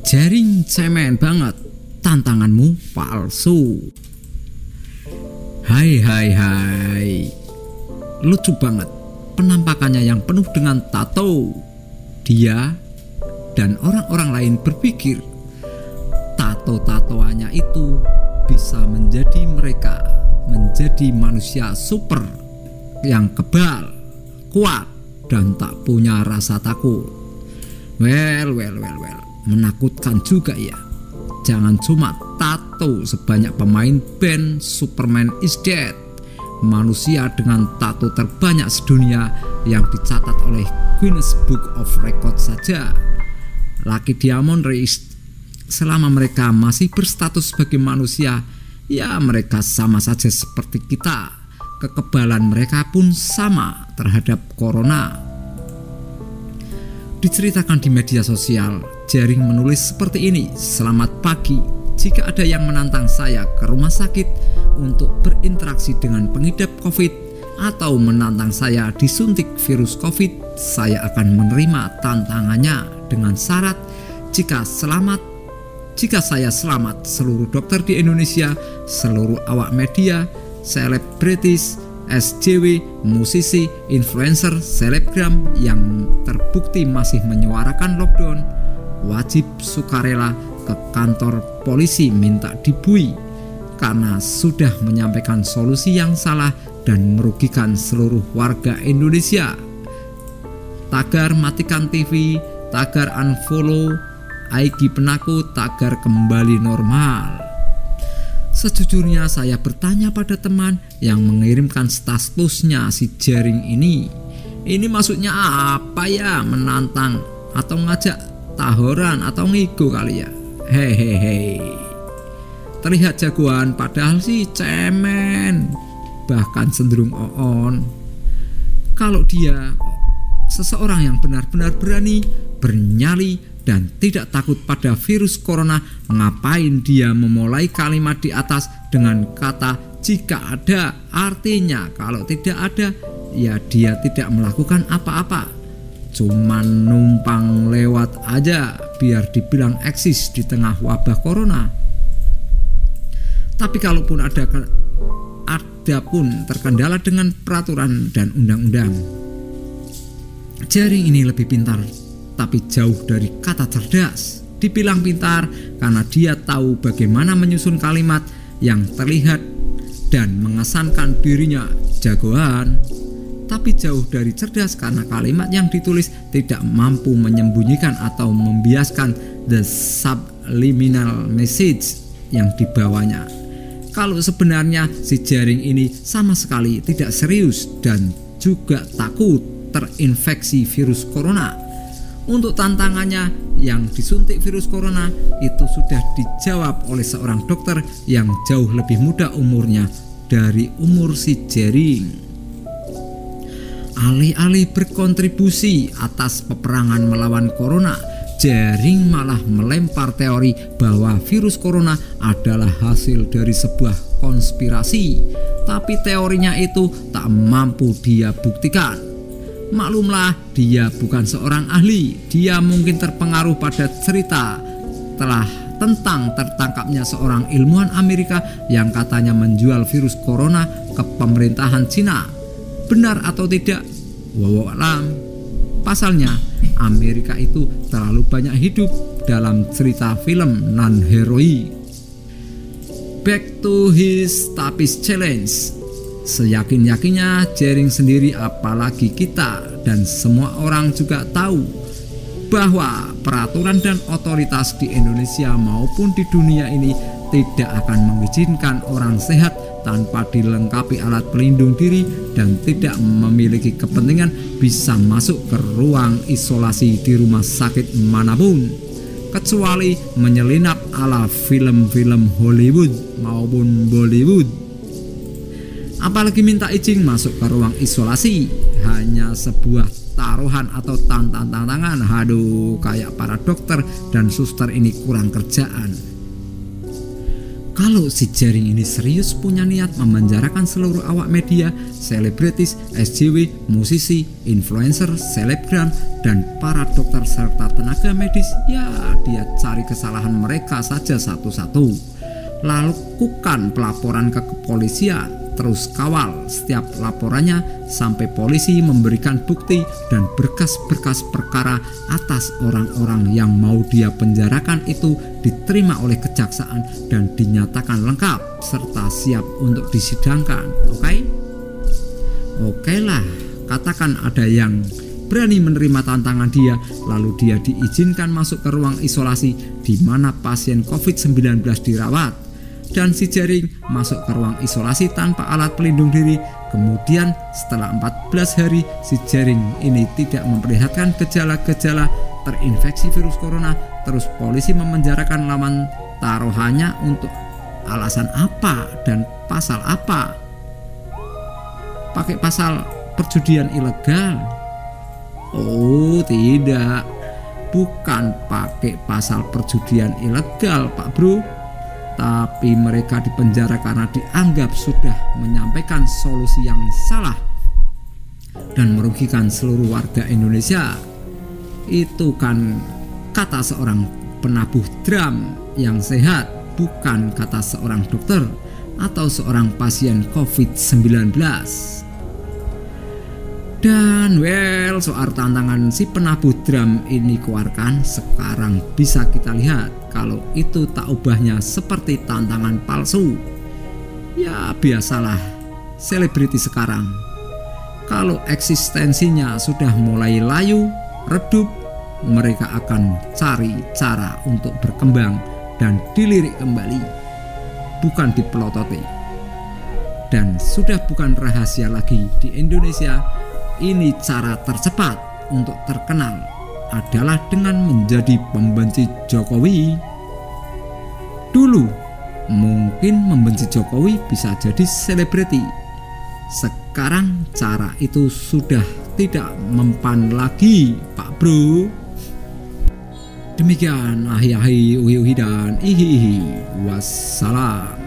Jaring cemen banget, tantanganmu palsu. Hai, lucu banget penampakannya yang penuh dengan tato. Dia dan orang-orang lain berpikir tato-tatoannya itu bisa menjadi mereka, menjadi manusia super yang kebal, kuat, dan tak punya rasa takut. Well, menakutkan juga ya. Jangan cuma tato sebanyak pemain band Superman is Dead, manusia dengan tato terbanyak sedunia yang dicatat oleh Guinness Book of Records saja. Lucky Diamond Race, selama mereka masih berstatus sebagai manusia, ya mereka sama saja seperti kita. Kekebalan mereka pun sama terhadap corona. Diceritakan di media sosial, Jaring menulis seperti ini: "Selamat pagi, jika ada yang menantang saya ke rumah sakit untuk berinteraksi dengan pengidap COVID atau menantang saya disuntik virus COVID, saya akan menerima tantangannya dengan syarat jika saya selamat. Seluruh dokter di Indonesia, seluruh awak media, selebritis, SJW, musisi, influencer, selebgram yang terbukti masih menyuarakan lockdown, wajib sukarela ke kantor polisi minta dibui karena sudah menyampaikan solusi yang salah dan merugikan seluruh warga Indonesia. Tagar matikan TV, tagar unfollow, IG penakut, tagar kembali normal." Sejujurnya saya bertanya pada teman yang mengirimkan statusnya si Jaring ini. Ini maksudnya apa ya? Menantang atau ngajak tahoran atau ngigo kali ya? Hehehe. Terlihat jagoan padahal sih cemen, bahkan cenderung on. Kalau dia seseorang yang benar-benar berani, bernyali, dan tidak takut pada virus corona, ngapain dia memulai kalimat di atas dengan kata jika ada? Artinya kalau tidak ada, ya dia tidak melakukan apa-apa, cuman numpang lewat aja biar dibilang eksis di tengah wabah corona. Tapi kalaupun ada pun terkendala dengan peraturan dan undang-undang. Jaring ini lebih pintar, tapi jauh dari kata cerdas. Dibilang pintar karena dia tahu bagaimana menyusun kalimat yang terlihat dan mengesankan dirinya jagoan, tapi jauh dari cerdas karena kalimat yang ditulis tidak mampu menyembunyikan atau membiaskan the subliminal message yang dibawanya. Kalau sebenarnya si Jaring ini sama sekali tidak serius dan juga takut terinfeksi virus corona. Untuk tantangannya yang disuntik virus corona itu sudah dijawab oleh seorang dokter yang jauh lebih muda umurnya dari umur si Jaring. Alih-alih berkontribusi atas peperangan melawan corona, Jaring malah melempar teori bahwa virus corona adalah hasil dari sebuah konspirasi, tapi teorinya itu tak mampu dia buktikan. Maklumlah, dia bukan seorang ahli. Dia mungkin terpengaruh pada cerita tentang tertangkapnya seorang ilmuwan Amerika yang katanya menjual virus corona ke pemerintahan Cina. Benar atau tidak? Wallahu a'lam. Pasalnya, Amerika itu terlalu banyak hidup dalam cerita film non-heroik. Back to his tapis challenge. Seyakin-yakinnya Jaring sendiri, apalagi kita dan semua orang juga tahu bahwa peraturan dan otoritas di Indonesia maupun di dunia ini tidak akan mengizinkan orang sehat tanpa dilengkapi alat pelindung diri dan tidak memiliki kepentingan bisa masuk ke ruang isolasi di rumah sakit manapun, kecuali menyelinap ala film-film Hollywood maupun Bollywood. Apalagi minta izin masuk ke ruang isolasi, hanya sebuah taruhan atau tantangan. Aduh, kayak para dokter dan suster ini kurang kerjaan. Kalau si Jering ini serius punya niat memenjarakan seluruh awak media, selebritis, SJW, musisi, influencer, selebgram, dan para dokter serta tenaga medis, ya dia cari kesalahan mereka saja satu-satu. Lakukan pelaporan ke kepolisian, terus kawal setiap laporannya sampai polisi memberikan bukti dan berkas-berkas perkara atas orang-orang yang mau dia penjarakan itu diterima oleh kejaksaan dan dinyatakan lengkap serta siap untuk disidangkan. Oke lah, katakan ada yang berani menerima tantangan dia, lalu dia diizinkan masuk ke ruang isolasi di mana pasien COVID-19 dirawat. Dan si Jering masuk ke ruang isolasi tanpa alat pelindung diri. Kemudian setelah 14 hari si Jering ini tidak memperlihatkan gejala-gejala terinfeksi virus corona. Terus polisi memenjarakan lawan taruhannya untuk alasan apa dan pasal apa? Pakai pasal perjudian ilegal? Oh tidak, bukan pakai pasal perjudian ilegal Pak Bro, tapi mereka dipenjara karena dianggap sudah menyampaikan solusi yang salah dan merugikan seluruh warga Indonesia. Itu kan kata seorang penabuh drum yang sehat, bukan kata seorang dokter atau seorang pasien COVID-19. Dan soal tantangan si penabuh drum ini keluarkan, sekarang bisa kita lihat kalau itu tak ubahnya seperti tantangan palsu. Ya biasalah selebriti sekarang, kalau eksistensinya sudah mulai layu, redup, mereka akan cari cara untuk berkembang dan dilirik kembali, bukan dipelototi. Dan sudah bukan rahasia lagi di Indonesia, ini cara tercepat untuk terkenal adalah dengan menjadi pembenci Jokowi. Dulu mungkin membenci Jokowi bisa jadi selebriti. Sekarang cara itu sudah tidak mempan lagi Pak Bro. Demikian ahi-ahi, uhi-uhi, dan ihi-ihi. Wassalam.